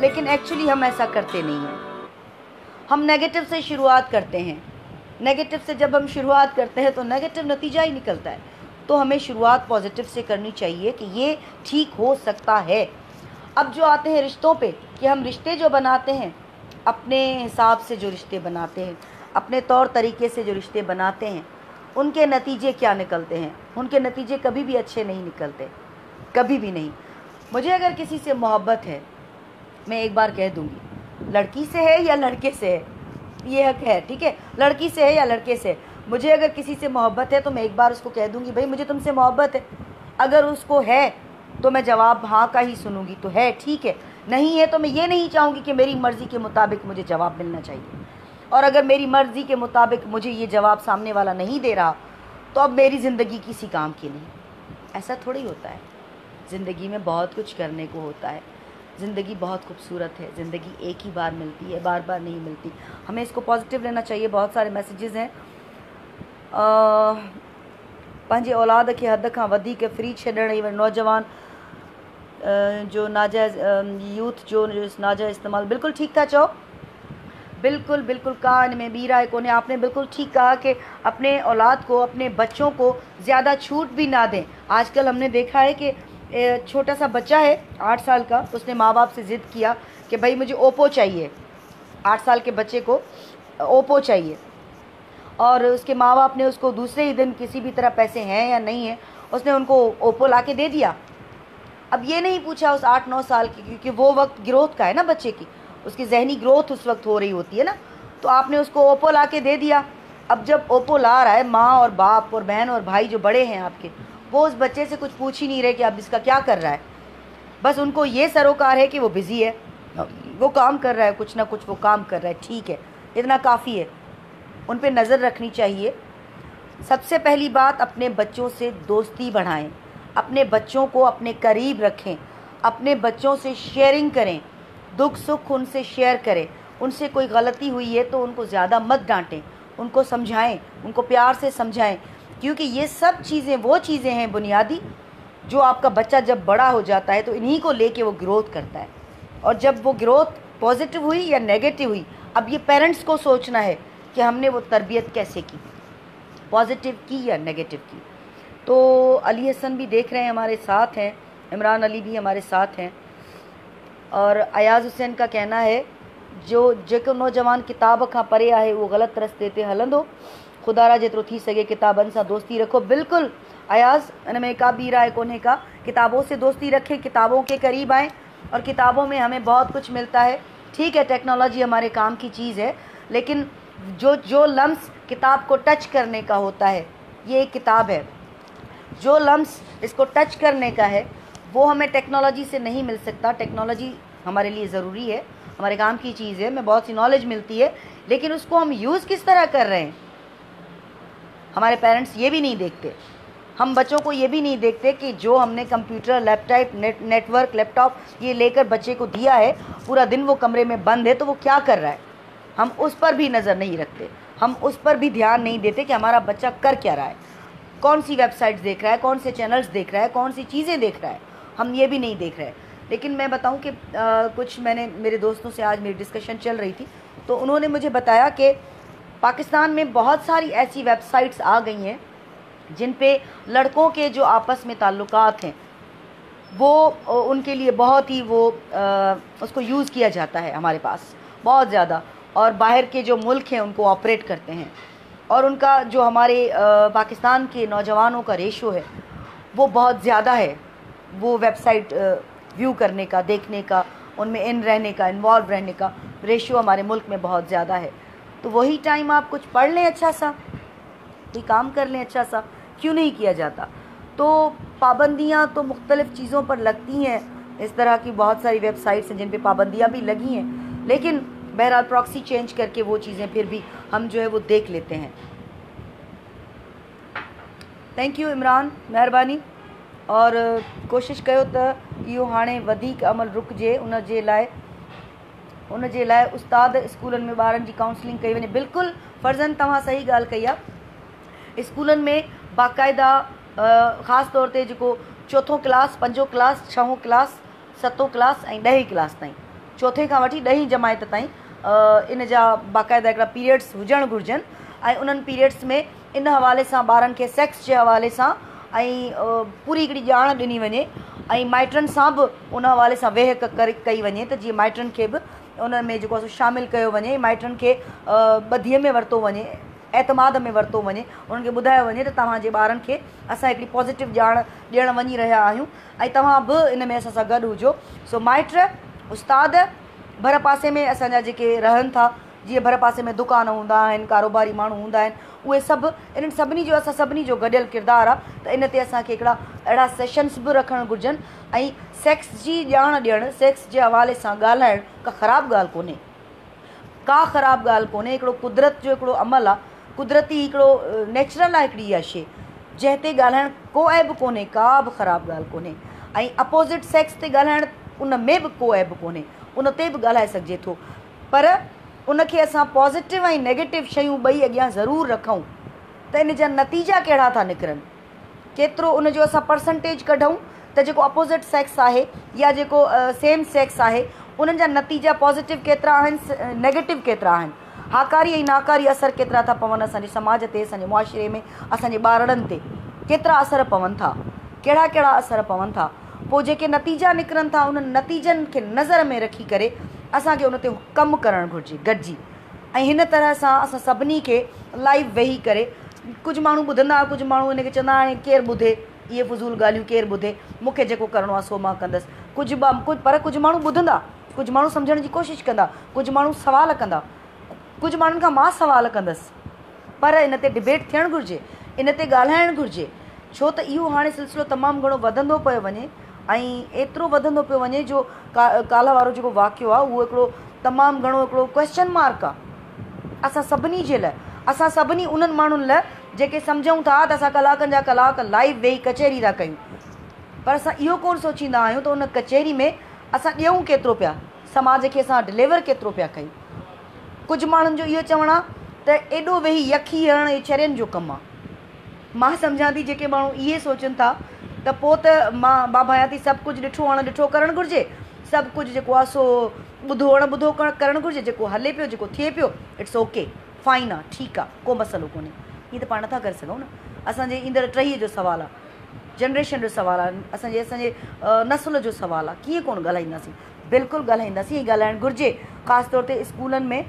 लेकिन एक्चुअली हम ऐसा करते नहीं हैं। हम नेगेटिव से शुरुआत करते हैं। नेगेटिव से जब हम शुरुआत करते हैं तो नेगेटिव नतीजा ही निकलता है। तो हमें शुरुआत पॉजिटिव से करनी चाहिए कि ये ठीक हो सकता है। अब जो आते हैं रिश्तों पे, कि हम रिश्ते जो बनाते हैं, अपने हिसाब से जो रिश्ते बनाते हैं, अपने तौर तरीके से जो रिश्ते बनाते हैं, उनके नतीजे क्या निकलते हैं? उनके नतीजे कभी भी अच्छे नहीं निकलते, कभी भी नहीं। मुझे अगर किसी से मोहब्बत है, मैं एक बार कह दूंगी, लड़की से है या लड़के से है, ये हक है, ठीक है, लड़की से है या लड़के से। मुझे अगर किसी से मोहब्बत है तो मैं एक बार उसको कह दूंगी, भाई मुझे तुमसे मोहब्बत है। अगर उसको है तो मैं जवाब हाँ का ही सुनूंगी, तो है ठीक है, नहीं है तो मैं ये नहीं चाहूँगी कि मेरी मर्ज़ी के मुताबिक मुझे जवाब मिलना चाहिए। और अगर मेरी मर्ज़ी के मुताबिक मुझे ये जवाब सामने वाला नहीं दे रहा तो अब मेरी ज़िंदगी किसी काम की नहीं। ऐसा थोड़ी होता है। ज़िंदगी में बहुत कुछ करने को होता है। ज़िंदगी बहुत खूबसूरत है, ज़िंदगी एक ही बार मिलती है, बार बार नहीं मिलती। हमें इसको पॉजिटिव लेना चाहिए। बहुत सारे मैसेजेस हैं। पंहिंजे औलाद खे हद खां वधीक फ्री छॾण, नौजवान जो नाजायज़ यूथ जो नाजायज़ इस्तेमाल, बिल्कुल ठीक था चो, बिल्कुल बिल्कुल का इनमें ॿी राय कोने। आपने बिल्कुल ठीक कहा कि अपने औलाद को, अपने बच्चों को ज़्यादा छूट भी ना दें। आजकल हमने देखा है कि छोटा सा बच्चा है 8 साल का, उसने माँ बाप से ज़िद किया कि भाई मुझे ओप्पो चाहिए। 8 साल के बच्चे को ओप्पो चाहिए, और उसके माँ बाप ने उसको दूसरे ही दिन, किसी भी तरह पैसे हैं या नहीं है, उसने उनको ओप्पो ला के दे दिया। अब ये नहीं पूछा उस 8-9 साल की, क्योंकि वो वक्त ग्रोथ का है ना बच्चे की, उसकी जहनी ग्रोथ उस वक्त हो रही होती है ना, तो आपने उसको ओप्पो ला के दे दिया। अब जब ओप्पो ला रहा है, माँ और बाप और बहन और भाई जो बड़े हैं आपके, वो उस बच्चे से कुछ पूछ ही नहीं रहे कि अब इसका क्या कर रहा है। बस उनको ये सरोकार है कि वो बिज़ी है, वो काम कर रहा है, कुछ ना कुछ वो काम कर रहा है, ठीक है, इतना काफ़ी है। उन पर नज़र रखनी चाहिए। सबसे पहली बात, अपने बच्चों से दोस्ती बढ़ाएं, अपने बच्चों को अपने करीब रखें, अपने बच्चों से शेयरिंग करें, दुख सुख उनसे शेयर करें। उनसे कोई गलती हुई है तो उनको ज़्यादा मत डांटें, उनको समझाएं, उनको प्यार से समझाएं, क्योंकि ये सब चीज़ें वो चीज़ें हैं बुनियादी, जो आपका बच्चा जब बड़ा हो जाता है तो इन्हीं को लेके वो ग्रोथ करता है। और जब वो ग्रोथ पॉजिटिव हुई या नेगेटिव हुई, अब ये पेरेंट्स को सोचना है कि हमने वो तरबियत कैसे की, पॉजिटिव की या नेगेटिव की। तो अली हसन भी देख रहे हैं, हमारे साथ हैं, इमरान अली भी हमारे साथ हैं, और अयाज़ हुसैन का कहना है जेको नौजवान किताब खां परे आहे उहो ग़लति रस्ते ते हलंदो। खुदारा जेतिरो थी सघे किताबनि सां दोस्ती रखो। बिल्कुल अयाज़, इन में का ॿी राय कोन्हे का, किताबों से दोस्ती रखें, किताबों के करीब आएँ, और किताबों में हमें बहुत कुछ मिलता है। ठीक है, टेक्नोलॉजी हमारे काम की चीज़ है, लेकिन जो लम्स किताब को टच करने का होता है, ये एक किताब है, जो लम्स इसको टच करने का है वो हमें टेक्नोलॉजी से नहीं मिल सकता। टेक्नोलॉजी हमारे लिए ज़रूरी है, हमारे काम की चीज़ है, हमें बहुत सी नॉलेज मिलती है, लेकिन उसको हम यूज़ किस तरह कर रहे हैं, हमारे पेरेंट्स ये भी नहीं देखते। हम बच्चों को ये भी नहीं देखते कि जो हमने कंप्यूटर, लैपटॉप, नेटवर्क, लैपटॉप ये लेकर बच्चे को दिया है, पूरा दिन वो कमरे में बंद है तो वो क्या कर रहा है, हम उस पर भी नज़र नहीं रखते, हम उस पर भी ध्यान नहीं देते कि हमारा बच्चा कर क्या रहा है, कौन सी वेबसाइट्स देख रहा है, कौन से चैनल्स देख रहा है, कौन सी चीज़ें देख रहा है, हम ये भी नहीं देख रहे। लेकिन मैं बताऊं कि कुछ मेरे दोस्तों से आज मेरी डिस्कशन चल रही थी, तो उन्होंने मुझे बताया कि पाकिस्तान में बहुत सारी ऐसी वेबसाइट्स आ गई हैं जिन पे लड़कों के जो आपस में ताल्लुकात हैं वो उनके लिए बहुत ही उसको यूज़ किया जाता है हमारे पास बहुत ज़्यादा, और बाहर के जो मुल्क हैं उनको ऑपरेट करते हैं, और उनका जो हमारे पाकिस्तान के नौजवानों का रेशो है वो बहुत ज़्यादा है। वो वेबसाइट व्यू करने का, देखने का, उनमें इन रहने का, इन्वॉल्व रहने का रेशो हमारे मुल्क में बहुत ज़्यादा है। तो वही टाइम आप कुछ पढ़ लें अच्छा सा, कोई काम कर लें अच्छा सा, क्यों नहीं किया जाता। तो पाबंदियाँ तो मुख्तलिफ़ चीज़ों पर लगती हैं, इस तरह की बहुत सारी वेबसाइट्स हैं जिन पे पाबंदियाँ भी लगी हैं, लेकिन बहरहाल प्रॉक्सी चेंज करके वो चीज़ें फिर भी हम जो है वो देख लेते हैं। थैंक यू इमरान, महिरबानी। और कोशिशि कयो त इहो हाणे वधीक अमल रुकिजे, उन जे लाइ उस्ताद स्कूलनि में ॿारनि जी काउंसलिंग कई वञे। बिल्कुलु फर्ज़न, तव्हां सही ॻाल्हि कई आहे। स्कूलनि में बाक़ाइदा ख़ासि तौर ते जेको चोथों क्लास, पंजों क्लास, छहों क्लास, सतों क्लास ऐं 10हीं क्लास ताईं, चोथे खां वठी 10हीं जमायत ताईं इन जा बाक़ाइदा हिकिड़ा पीरियड्स हुजणु घुरिजनि, ऐं उन्हनि पीरियड्स में इन हवाले सां ॿारनि खे सेक्स जे हवाले सां ऐं पूरी हिकिड़ी ॼाण ॾिनी वञे, ऐं माइटनि सां बि उन हवाले सां वेह कई वञे, त जीअं माइटनि खे बि उन में जेको आहे शामिलु कयो वञे, माइटनि खे ॿधीअ में वरितो वञे, एतमाद में वरितो वञे, उन्हनि खे ॿुधायो वञे त तव्हांजे ॿारनि खे असां हिकिड़ी पॉज़िटिव ॼाण ॾियणु वञी रहिया आहियूं, ऐं तव्हां बि इन में असां सां गॾु हुजो। सो माइट, उस्ताद, भर पासे में असांजा जेके रहनि था, जीअं भर पासे में दुकान हूंदा आहिनि, कारोबारी माण्हू हूंदा आहिनि, उहे सभु इन्हनि सभिनी जो असां सभिनी जो गॾियल किरदारु आहे। त इन ते असांखे हिकिड़ा अहिड़ा सेशन्स बि रखणु घुरिजनि, ऐं सेक्स जी ॼाण ॾियणु, सेक्स जे हवाले सां ॻाल्हाइणु का ख़राबु ॻाल्हि कोन्हे, का ख़राबु ॻाल्हि कोन्हे। हिकिड़ो कुदरत जो हिकिड़ो अमल आहे, कुदरती हिकिड़ो नेचुरल आहे हिकिड़ी इहा शइ, जंहिं ते ॻाल्हाइणु को ऐब कोन्हे, का बि ख़राबु ॻाल्हि कोन्हे। ऐं अपोज़िट सेक्स ते ॻाल्हाइणु उन में बि को ऐब कोन्हे, उन ते बि ॻाल्हाए सघिजे थो। पर उनखे असां पॉज़िटिव ऐं नेगेटिव शयूं ॿई अॻियां ज़रूरु रखूं त इन जा नतीजा कहिड़ा था निकिरनि, केतिरो उन जो असां परसेंटेज कढूं त जेको अपोज़िट सेक्स आहे या जेको सेम सेक्स आहे उन्हनि जा नतीजा पॉज़िटिव केतिरा आहिनि, नेगेटिव केतिरा आहिनि, हाकारी ऐं नाकारी असर केतिरा था पवनि असांजे समाज ते, असांजे मुआशिरे में, असांजे ॿारड़नि ते केतिरा असर पवनि था, कहिड़ा कहिड़ा असर पवनि था। पोइ जेके नतीजा निकिरनि था उन्हनि नतीजनि खे नज़र में रखी करे असांखे उन ते कमु करणु घुरिजे गॾिजी। ऐं हिन तरह सां असां सभिनी खे लाइव वेही करे, कुझु माण्हू ॿुधंदा, कुझु माण्हू इनखे चवंदा हाणे केरु ॿुधे इहे फज़ूल ॻाल्हियूं, केरु ॿुधे, मूंखे जेको करिणो आहे सो मां कंदसि। पर कुझु माण्हू ॿुधंदा, कुझु माण्हू सम्झण जी कोशिशि कंदा, कुझु माण्हू सुवाल कंदा, कुझु माण्हुनि खां मां सुवाल कंदसि। पर इन ते डिबेट थियणु घुरिजे, इन ते ॻाल्हाइणु घुरिजे, छो त इहो हाणे सिलसिलो तमामु घणो वधंदो पियो वञे ऐं एतिरो वधंदो पियो वञे जो काल्ह वारो जेको वाक़ियो आहे उहो हिकिड़ो तमामु घणो हिकिड़ो क्वेश्चन मार्क आहे असां सभिनी जे लाइ, असां सभिनी उन्हनि माण्हुनि लाइ जेके सम्झूं था त असां कलाकनि जा कलाक लाइव वेही कचहरी था कयूं, पर असां इहो कोन सोचींदा आहियूं त उन कचहरी में असां ॾियूं केतिरो पिया, समाज खे असां डिलीवर केतिरो पिया कयूं। कुझु माण्हुनि जो इहो चवणु आहे त एॾो वेही यखी हणणु इहे चरियनि जो कमु आहे। मां सम्झां थी जेके माण्हू इहे सोचनि था त पोइ त मां भायां थी सभु कुझु ॾिठो अणॾिठो करणु घुरिजे, सभु कुझु जेको आहे सो ॿुधो अणॿुधो करणु घुरिजे, जेको हले पियो जेको थिए पियो इट्स ओके, फाइन आहे, ठीकु आहे, को मसइलो कोन्हे। हीअं त पाण नथा करे सघूं न, असांजे ईंदड़ टहीअ जो सुवालु आहे, जनरेशन जो सुवालु आहे, असांजे नसुल जो सुवालु आहे, कीअं कोन ॻाल्हाईंदासीं, बिल्कुलु ॻाल्हाईंदासीं, हीअ ॻाल्हाइणु घुरिजे। ख़ासि तौर ते स्कूलनि में,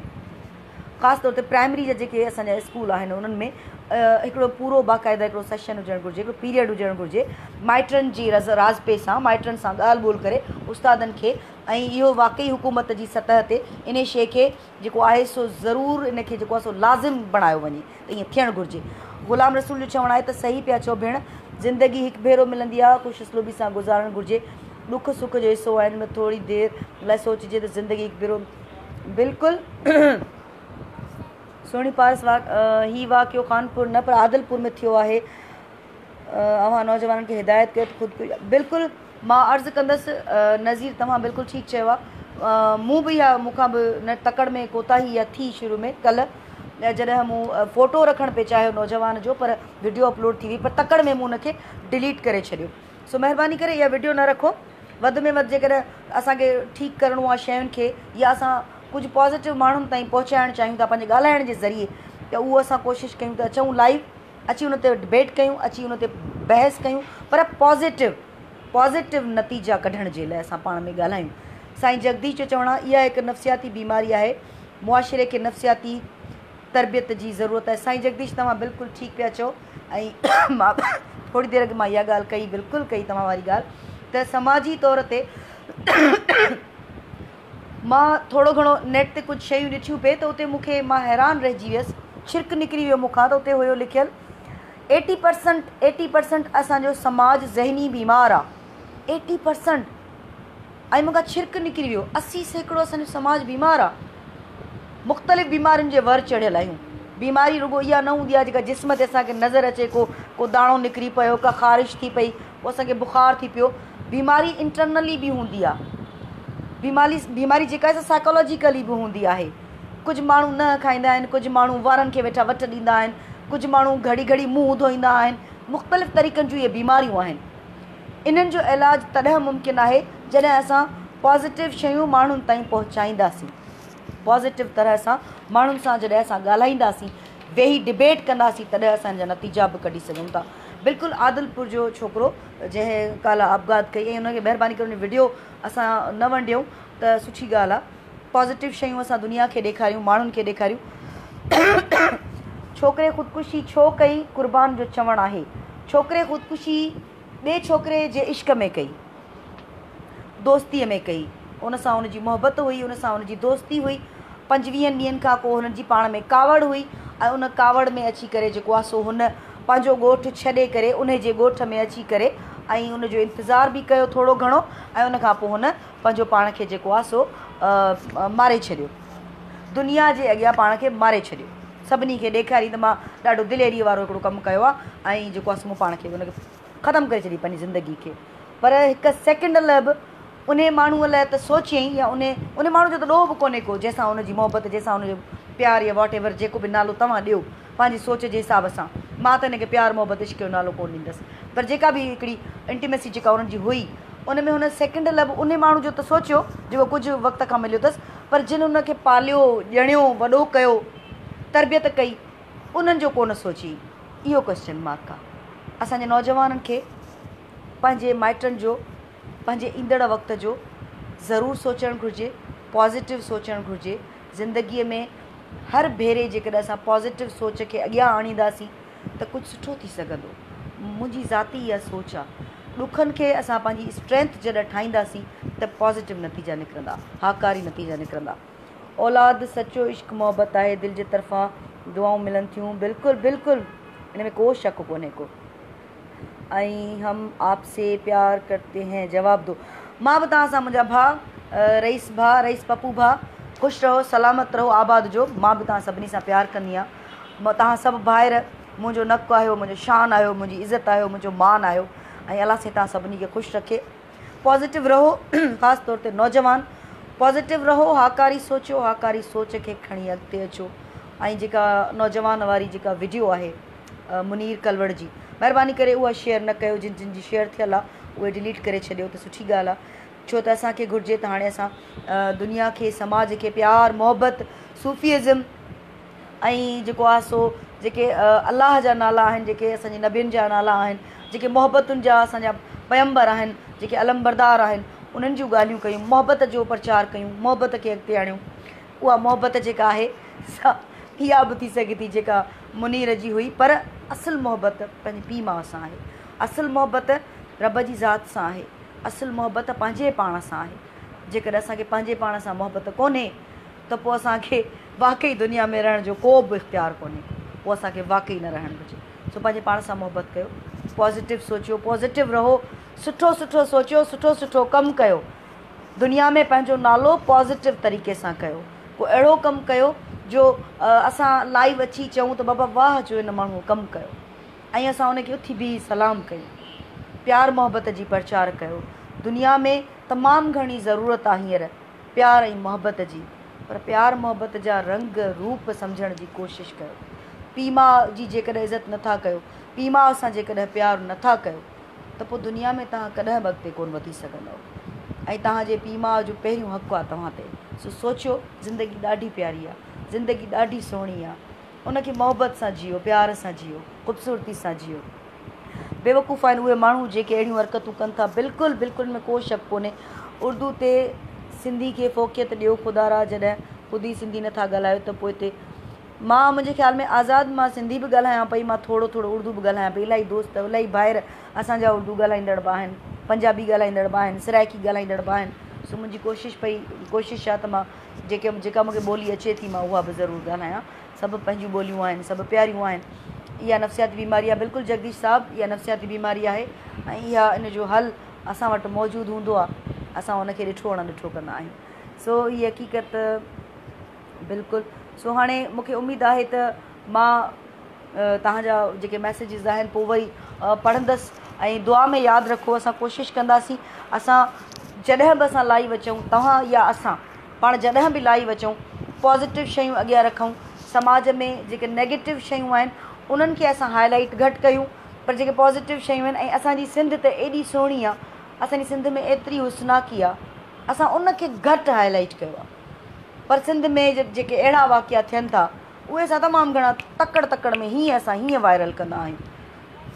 ख़ासि तौर ते प्राइमरी जा जेके असांजा स्कूल आहिनि उन्हनि में हिकिड़ो पूरो बाक़ाइदा हिकिड़ो सेशन हुजणु घुरिजे, हिकिड़ो पीरियड हुजणु घुरिजे माइटनि जी राज़पे सां, माइटनि सां ॻाल्हि ॿोल करे उस्तादनि खे। ऐं इहो वाक़ई हुकूमत जी सतह ते इन शइ खे जेको आहे सो ज़रूरु इन खे जेको आहे सो लाज़िम बणायो वञे त ईअं थियणु घुरिजे। ग़ुलाम रसूल जो चवणु आहे त सही पिया चओ भेण, ज़िंदगी हिकु भेरो मिलंदी आहे, ख़ुशि उसलूबी सां गुज़ारणु घुरिजे, ॾुख सुख जो हिसो आहे, हिन में थोरी देरि लाइ सोचिजे त ज़िंदगी हिकु भेरो बिल्कुलु सोणी पारस हीउ वाक़ियो कानपुर न पर आदिलपुर में थियो आहे। अवां नौजवाननि खे हिदायत कयो त ख़ुदि बिल्कुलु मां अर्ज़ु कंदसि नज़ीर, तव्हां बिल्कुलु ठीकु चयो आहे। मूं बि इहा मूंखां बि न तकड़ में कोताही इहा थी शुरू में, कल्ह जॾहिं मूं फ़ोटो रखणु पिए चाहियो नौजवान जो पर वीडियो अपलोड थी हुई, पर तकड़ में मूं हुनखे डिलीट करे छॾियो। सो महिरबानी करे इहा वीडियो न रखो, वधि में वधि जेकॾहिं असांखे ठीकु करिणो आहे शयुनि खे या असां कुझु पॉज़िटिव माण्हुनि ताईं पहुचाइणु चाहियूं था पंहिंजे ॻाल्हाइण जे ज़रिए, त उहो असां कोशिशि कयूं त अचूं लाइव, अची उन ते डिबेट कयूं, अची उन ते बहस कयूं, पर पॉज़िटिव नतीजा कढण जे लाइ असां पाण में ॻाल्हायूं। साईं जगदीश जो चवणु आहे इहा हिकु नफ़्सियाती बीमारी आहे, मुआशिरे खे नफ़्सियाती तरबियत जी ज़रूरत आहे। साईं जगदीश तव्हां बिल्कुलु ठीकु पिया चओ, ऐं मां थोरी देरि अॻु मां इहा ॻाल्हि कई, बिल्कुलु कई तव्हां वारी ॻाल्हि, त समाजी तौर ते मां थोरो घणो नेट ते कुझु शयूं ॾिठियूं पिए त उते मूंखे मां हैरान रहिजी वियसि, छिरक निकिरी वियो मूंखां, त उते हुयो लिखियलु 80% असांजो समाज ज़हनी बीमार आहे, 80%। ऐं मूंखां छिरक निकिरी वियो, 80% असांजो समाज बीमार आहे, मुख़्तलिफ़ बीमारियुनि जे वर चढ़ियल आहियूं। बीमारी रुॻो इहा न हूंदी आहे जेका जिस्म ते असांखे नज़र अचे, को दाणो निकिरी पियो, का ख़ारिश थी पई, पोइ असांखे बुख़ार थी पियो, बीमारी इंटरनली बि हूंदी आहे, बीमारी जेका आहे साइकोलॉजिकली बि हूंदी आहे। कुझु माण्हू न खाईंदा आहिनि, कुझु माण्हू वारनि खे वेठा वट ॾींदा आहिनि, कुझु माण्हू घड़ी घड़ी मुंहुं धोईंदा आहिनि, मुख़्तलिफ़ तरीक़नि जूं इहे बीमारियूं आहिनि। इन्हनि जो इलाजु तॾहिं मुमकिन आहे जॾहिं असां पॉज़िटिव शयूं माण्हुनि ताईं पहुचाईंदासीं, पॉज़िटिव तरह सां माण्हुनि सां जॾहिं असां ॻाल्हाईंदासीं, वेही डिबेट कंदासीं, तॾहिं असांजा नतीजा बि कढी सघूं था। बिल्कुलु आदिलपुर जो छोकिरो जंहिं काल्ह आपघात कई, ऐं हुनखे महिरबानी करे वीडियो असां न वंडियूं त सुठी ॻाल्हि आहे, पॉज़िटिव शयूं असां दुनिया खे ॾेखारियूं, माण्हुनि खे ॾेखारियूं। छोकिरे ख़ुदकुशी छो कई, क़ुर्बान जो चवणु आहे छोकिरे ख़ुदकुशी ॿिए छोकिरे जे इश्क में कई, दोस्तीअ में कई, उन सां हुनजी मोहबत हुई, उन सां हुनजी दोस्ती हुई, 25 ॾींहंनि खां पोइ हुननि जी पाण में कावड़ हुई, ऐं उन कावड़ में अची करे जेको आहे सो हुन पंहिंजो ॻोठु छॾे करे उन जे ॻोठ में अची करे ऐं उनजो इंतज़ारु बि कयो थोरो घणो, ऐं उन खां पोइ हुन पंहिंजो पाण खे जेको आहे सो मारे छॾियो, दुनिया जे अॻियां पाण खे मारे छॾियो, सभिनी खे ॾेखारी त मां ॾाढो दिलेरीअ वारो हिकिड़ो कमु कयो आहे, ऐं जेको आहे सो मूं पाण खे उनखे ख़तमु करे छॾी पंहिंजी ज़िंदगी खे। पर हिकु सेकेंड लाइ बि उन माण्हूअ लाइ त सोचियईं या उन माण्हू जो त ॾोह बि कोन्हे को जंहिंसां उनजी मोहबत जंहिंसां उनजो प्यारु या वॉट एवर जेको बि नालो तव्हां ॾियो पंहिंजी सोच जे हिसाब सां। मां त हिनखे प्यारु मोहबत इश्क जो नालो कोन ॾींदसि, पर जेका बि हिकिड़ी इंटीमेसी जेका उन्हनि जी हुई उन में हुन सेकेंड लाइ बि उन माण्हू जो त सोचियो जेको कुझु वक़्त खां मिलियो अथसि, पर जिन उनखे पालियो ॼणियो वॾो कयो तरबियत कई उन्हनि जो कोन सोची। इहो क्वेश्चन मार्क आहे। असांजे नौजवाननि खे पंहिंजे माइटनि जो पंहिंजे ईंदड़ वक़्त जो ज़रूरु सोचणु घुरिजे, पॉज़िटिव सोचणु घुरिजे। ज़िंदगीअ में हर भेरे जेकॾहिं असां पॉज़िटिव सोच खे अॻियां आणींदासीं त कुझु सुठो थी सघंदो। मुंहिंजी ज़ाती इहा सोच आहे। ॾुखनि खे असां पंहिंजी स्ट्रेंथ जॾहिं ठाहींदासीं त पॉज़िटिव नतीजा निकिरंदा, हाकारी नतीजा निकिरंदा। औलाद सचो इश्क मोहबत आहे, दिलि जे तरफ़ां दुआऊं मिलनि थियूं। बिल्कुलु बिल्कुलु, इन में को शक कोन्हे को। ऐं हम आपसे प्यार करते हैं जवाब दो। मां बि तव्हां सां मुंहिंजा भाउ रईस पप्पू भाउ ख़ुशि रहो, सलामत रहो, आबाद जो। मां बि तव्हां सभिनी सां प्यारु कंदी आहियां। तव्हां सभु भाइर मुंहिंजो नकु आहियो, मुंहिंजो शान आहियो, मुंहिंजी इज़त आहियो, मुंहिंजो मान आहियो। ऐं अलाह से तव्हां सभिनी खे ख़ुशि रखे। पॉज़िटिव रहो, ख़ासि तौर ते नौजवान पॉज़िटिव रहो, हाकारी सोचो, हाकारी सोच खे खणी अॻिते अचो। ऐं जेका नौजवान वारी जेका वीडियो आहे मुनीर कलवड़ जी, महिरबानी करे उहा शेयर न कयो। जिन जी शेयर थियल आहे उहे डिलीट करे छॾियो त सुठी ॻाल्हि आहे। छो त असांखे घुरिजे त हाणे असां दुनिया खे, समाज खे प्यार मोहबत, सूफ़ीज़म ऐं जेको आहे सो जेके अलाह जा नाला आहिनि, जेके असांजे नबियुनि जा नाला आहिनि, जेके मोहबतुनि जा असांजा पैगंबर आहिनि, जेके अलमबरदार आहिनि, उन्हनि जूं ॻाल्हियूं कयूं, मोहबत जो प्रचार कयूं, मोहबत खे अॻिते आणियूं। उहा मोहबत जेका आहे इहा बि थी सघे थी जेका मुनीर जी हुई, पर असुलु मोहबत पंहिंजे पीउ माउ सां आहे। असुलु मोहबत रब जी ज़ात सां आहे। असुलु मोहबत पंहिंजे पाण सां आहे। जेकॾहिं असांखे पंहिंजे पाण सां मोहबत कोन्हे त पोइ असांखे वाक़ई दुनिया में रहण जो को बि इख़्तियारु कोन्हे, पोइ असांखे वाक़ई न रहणु घुरिजे। सो पंहिंजे पाण सां मोहबत कयो, पॉज़िटिव सोचियो, पॉज़िटिव रहो, सुठो सुठो सोचियो, सुठो सुठो कमु कयो। दुनिया में पंहिंजो नालो पॉज़िटिव तरीक़े सां कयो। को अहिड़ो कमु कयो जो असां लाइव अची चऊं त बाबा वाह जो हिन माण्हू कमु कयो, ऐं असां उनखे उथी बीही सलाम कयूं। प्यार मोहबत जी प्रचार कयो। दुनिया में तमामु घणी ज़रूरत आहे हींअर प्यार ऐं मोहबत जी, पर प्यार मोहबत जा रंग रूप सम्झण जी कोशिशि कयो। पीउ माउ जी जेकॾहिं इज़त नथा कयो, पीउ माउ सां जेकॾहिं प्यारु नथा कयो त पोइ दुनिया में तव्हां कॾहिं बि अॻिते कोन वधी सघंदव। ऐं तव्हांजे पीउ माउ जो पहिरियों हक़ु आहे तव्हां ते। सो सोचियो, ज़िंदगी ॾाढी प्यारी आहे, ज़िंदगी ॾाढी सुहिणी आहे, उनखे मोहबत सां जियो, प्यार सां जियो, ख़ूबसूरती सां जियो। बेवकूफ़ आहिनि उहे माण्हू जेके अहिड़ियूं हरकतूं कनि था। बिल्कुलु बिल्कुलु में को शक कोन्हे। उर्दू ते सिंधी खे फ़ोक़ियत ॾियो ख़ुदारा। जॾहिं ख़ुदि ई सिंधी नथा ॻाल्हायो त पोइ हिते मां, मुंहिंजे ख़्याल में आज़ादु मां सिंधी बि ॻाल्हायां पई, मां थोरो थोरो उर्दू बि ॻाल्हायां पई। इलाही दोस्त, इलाही भाइर असांजा उर्दू ॻाल्हाईंदड़ बि आहिनि, पंजाबी ॻाल्हाईंदड़ बि आहिनि, सराइकी ॻाल्हाईंदड़ बि आहिनि। सो मुंहिंजी कोशिशि आहे त मां जेका मूंखे ॿोली अचे थी मां उहा बि ज़रूरु ॻाल्हायां। सभु पंहिंजियूं ॿोलियूं आहिनि, सभु प्यारियूं आहिनि। इहा नफ़सियाती बीमारी आहे, बिल्कुलु जगदीश साहिबु, इहा नफ़सियाती बीमारी आहे ऐं इहा इन जो हल असां वटि मौजूदु हूंदो आहे, असां उनखे ॾिठो अणॾिठो कंदा आहियूं। सो इहा हक़ीक़त बिल्कुलु। सो हाणे मूंखे उमेदु आहे त मां तव्हांजा जेके मैसेजिस आहिनि पोइ वरी पढ़ंदसि ऐं दुआ में यादि रखो। असां कोशिशि कंदासीं, असां जॾहिं बि असां लाइव अचूं, तव्हां या असां पाण जॾहिं बि लाइव अचूं, पॉज़िटिव शयूं अॻियां रखूं। समाज में जेके नेगेटिव शयूं आहिनि उन्हनि खे असां हाईलाइट घटि कयूं, पर जेके पॉज़िटिव शयूं आहिनि। ऐं असांजी सिंध त एॾी सुहिणी आहे, असांजी सिंध में एतिरी हुस्नाकी आहे, असां उनखे घटि हाईलाइट कयो आहे। पर सिंध में जेके अहिड़ा वाक़िया थियनि था उहे असां तमामु घणा तकड़ में हीअं असां हीअं वायरल कंदा आहियूं,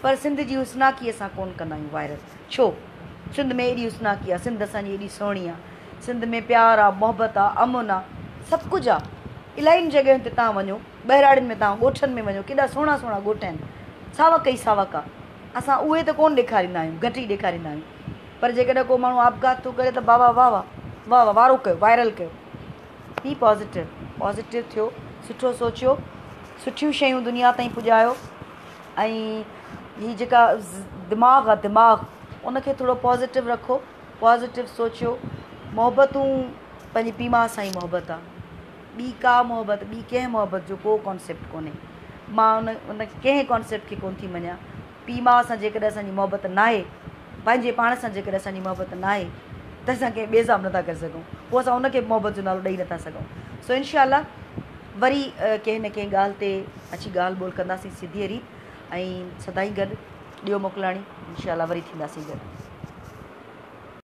पर सिंध जी हुस्नाकी असां कोन कंदा आहियूं वायरल। छो? सिंध में एॾी हुस्नाकी आहे, सिंध असांजी एॾी सुहिणी आहे, सिंध में प्यार आहे, मोहबत आहे, अमुन आहे, सभु कुझु आहे। इलाही जॻहियुनि ते तव्हां वञो, बहिराड़ियुनि में तव्हां ॻोठनि में वञो, केॾा सुहिणा सुहिणा ॻोठ आहिनि, सावक ई सावक आहे। असां उहे त कोन ॾेखारींदा आहियूं, घटि ई ॾेखारींदा आहियूं। पर जेकॾहिं को माण्हू आपघात थो करे त बाबा वाह वाह वाह वाह, वारो कयो, वायरल कयो। बी पॉज़िटिव थियो, सुठो सोचियो, सुठियूं शयूं दुनिया ताईं पुॼायो। ऐं हीअ जेका दिमाग़ आहे, दिमाग़ उनखे थोरो पॉज़िटिव रखो, पॉज़िटिव सोचियो। मोहबतूं पंहिंजी पीउ माउ सां ई मोहबत आहे, ॿी का मोहबत, ॿी कंहिं मोहबत जो को कॉन्सेप्ट कोन्हे। मां उन कंहिं कॉन्सेप्ट खे कोन थी मञा। पीउ माउ सां जेकॾहिं असांजी मोहबत न आहे, पंहिंजे पाण सां जेकॾहिं असांजी मोहबत न आहे, त त असां कंहिं ॿिए सां बि नथा करे सघूं, पोइ असां उनखे मोहबत जो नालो ॾेई नथा सघूं। सो इनशाला वरी कंहिं न कंहिं ॻाल्हि ते अची ॻाल्हि ॿोल कंदासीं सिधीअ रीति, ऐं सदाईं गॾु ॾियो मोकिलाणी, इनशाला वरी थींदासीं गॾु।